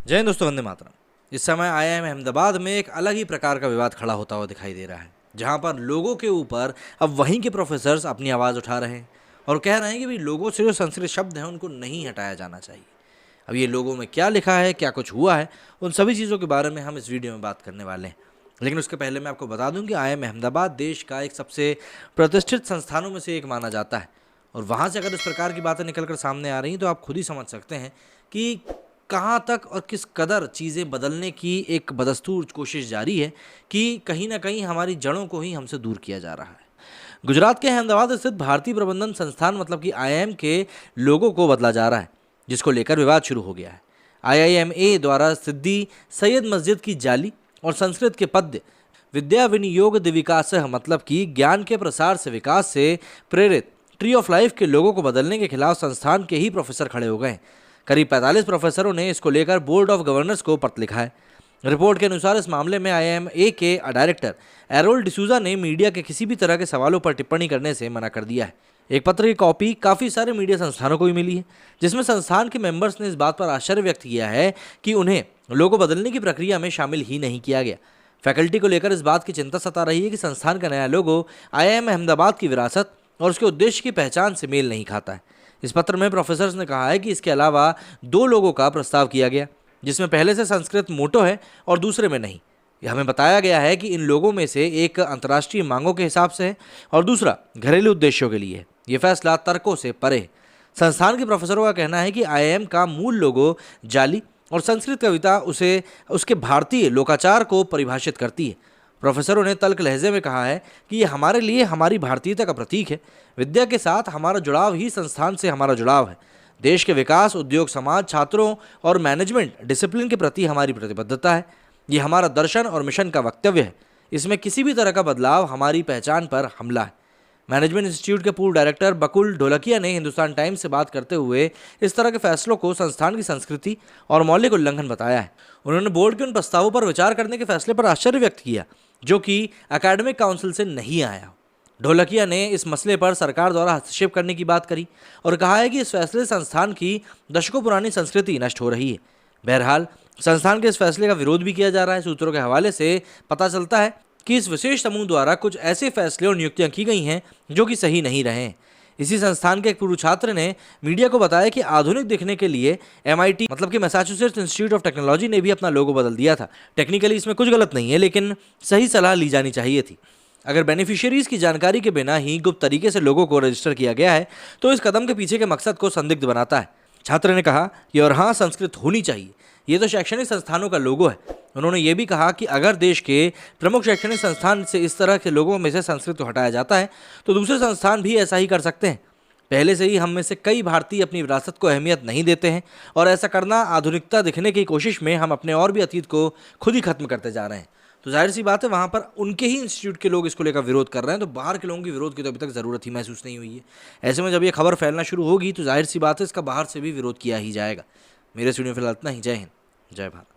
जय हिंद दोस्तों, वंदे मातरम। इस समय आईआईएम अहमदाबाद में एक अलग ही प्रकार का विवाद खड़ा होता हुआ दिखाई दे रहा है, जहां पर लोगों के ऊपर अब वहीं के प्रोफेसर्स अपनी आवाज़ उठा रहे हैं और कह रहे हैं कि भाई लोगों से जो संस्कृत शब्द हैं उनको नहीं हटाया जाना चाहिए। अब ये लोगों में क्या लिखा है, क्या कुछ हुआ है, उन सभी चीज़ों के बारे में हम इस वीडियो में बात करने वाले हैं। लेकिन उसके पहले मैं आपको बता दूं कि आईआईएम अहमदाबाद देश का एक सबसे प्रतिष्ठित संस्थानों में से एक माना जाता है और वहाँ से अगर इस प्रकार की बातें निकलकर सामने आ रही हैं तो आप खुद ही समझ सकते हैं कि कहाँ तक और किस कदर चीज़ें बदलने की एक बदस्तूर कोशिश जारी है कि कहीं ना कहीं हमारी जड़ों को ही हमसे दूर किया जा रहा है। गुजरात के अहमदाबाद स्थित भारतीय प्रबंधन संस्थान मतलब कि आईआईएम के लोगों को बदला जा रहा है, जिसको लेकर विवाद शुरू हो गया है। आईआईएमए द्वारा सिद्दी सैयद मस्जिद की जाली और संस्कृत के पद्य विद्या विनियोग दिविकास मतलब कि ज्ञान के प्रसार से विकास से प्रेरित ट्री ऑफ लाइफ के लोगों को बदलने के खिलाफ संस्थान के ही प्रोफेसर खड़े हो गए हैं। करीब 45 प्रोफेसरों ने इसको लेकर बोर्ड ऑफ गवर्नर्स को पत्र लिखा है। रिपोर्ट के अनुसार इस मामले में आईआईएमए के डायरेक्टर एरोल डिसूजा ने मीडिया के किसी भी तरह के सवालों पर टिप्पणी करने से मना कर दिया है। एक पत्र की कॉपी काफ़ी सारे मीडिया संस्थानों को भी मिली है, जिसमें संस्थान के मेंबर्स ने इस बात पर आश्चर्य व्यक्त किया है कि उन्हें लोगो बदलने की प्रक्रिया में शामिल ही नहीं किया गया। फैकल्टी को लेकर इस बात की चिंता सता रही है कि संस्थान का नया लोगो आईआईएम अहमदाबाद की विरासत और उसके उद्देश्य की पहचान से मेल नहीं खाता है। इस पत्र में प्रोफेसर्स ने कहा है कि इसके अलावा 2 लोगों का प्रस्ताव किया गया, जिसमें पहले से संस्कृत मोटो है और दूसरे में नहीं। यह हमें बताया गया है कि इन लोगों में से एक अंतर्राष्ट्रीय मांगों के हिसाब से है और दूसरा घरेलू उद्देश्यों के लिए है। ये फैसला तर्कों से परे है। संस्थान के प्रोफेसरों का कहना है कि आईआईएम का मूल लोगो जाली और संस्कृत कविता उसे उसके भारतीय लोकाचार को परिभाषित करती है। प्रोफेसरों ने तल्ख लहजे में कहा है कि ये हमारे लिए हमारी भारतीयता का प्रतीक है। विद्या के साथ हमारा जुड़ाव ही संस्थान से हमारा जुड़ाव है। देश के विकास, उद्योग, समाज, छात्रों और मैनेजमेंट डिसिप्लिन के प्रति हमारी प्रतिबद्धता है। ये हमारा दर्शन और मिशन का वक्तव्य है। इसमें किसी भी तरह का बदलाव हमारी पहचान पर हमला है। मैनेजमेंट इंस्टीट्यूट के पूर्व डायरेक्टर बकुल ढोलकिया ने हिंदुस्तान टाइम्स से बात करते हुए इस तरह के फैसलों को संस्थान की संस्कृति और मौलिक उल्लंघन बताया है। उन्होंने बोर्ड के उन प्रस्तावों पर विचार करने के फैसले पर आश्चर्य व्यक्त किया जो कि एकेडमिक काउंसिल से नहीं आया। ढोलकिया ने इस मसले पर सरकार द्वारा हस्तक्षेप करने की बात करी और कहा है कि इस फैसले से संस्थान की दशकों पुरानी संस्कृति नष्ट हो रही है। बहरहाल संस्थान के इस फैसले का विरोध भी किया जा रहा है। सूत्रों के हवाले से पता चलता है कि इस विशेष समूह द्वारा कुछ ऐसे फैसले और नियुक्तियां की गई हैं जो कि सही नहीं रहे हैं। इसी संस्थान के एक पूर्व छात्र ने मीडिया को बताया कि आधुनिक दिखने के लिए MIT मतलब कि मैसाचुसेट्स इंस्टीट्यूट ऑफ टेक्नोलॉजी ने भी अपना लोगो बदल दिया था। टेक्निकली इसमें कुछ गलत नहीं है, लेकिन सही सलाह ली जानी चाहिए थी। अगर बेनिफिशियरीज की जानकारी के बिना ही गुप्त तरीके से लोगों को रजिस्टर किया गया है तो इस कदम के पीछे के मकसद को संदिग्ध बनाता है। छात्र ने कहा कि और हाँ, संस्कृत होनी चाहिए, ये तो शैक्षणिक संस्थानों का लोगो है। उन्होंने ये भी कहा कि अगर देश के प्रमुख शैक्षणिक संस्थान से इस तरह के लोगों में से संस्कृत को हटाया जाता है तो दूसरे संस्थान भी ऐसा ही कर सकते हैं। पहले से ही हम में से कई भारतीय अपनी विरासत को अहमियत नहीं देते हैं और ऐसा करना आधुनिकता दिखने की कोशिश में हम अपने और भी अतीत को खुद ही खत्म करते जा रहे हैं। तो जाहिर सी बात है वहाँ पर उनके ही इंस्टीट्यूट के लोग इसको लेकर विरोध कर रहे हैं, तो बाहर के लोगों की विरोध की तो अभी तक ज़रूरत ही महसूस नहीं हुई है। ऐसे में जब ये खबर फैलना शुरू होगी तो जाहिर सी बात है इसका बाहर से भी विरोध किया ही जाएगा। मेरे स्टूडियो फिलहाल इतना ही। जय हिंद, जय भारत।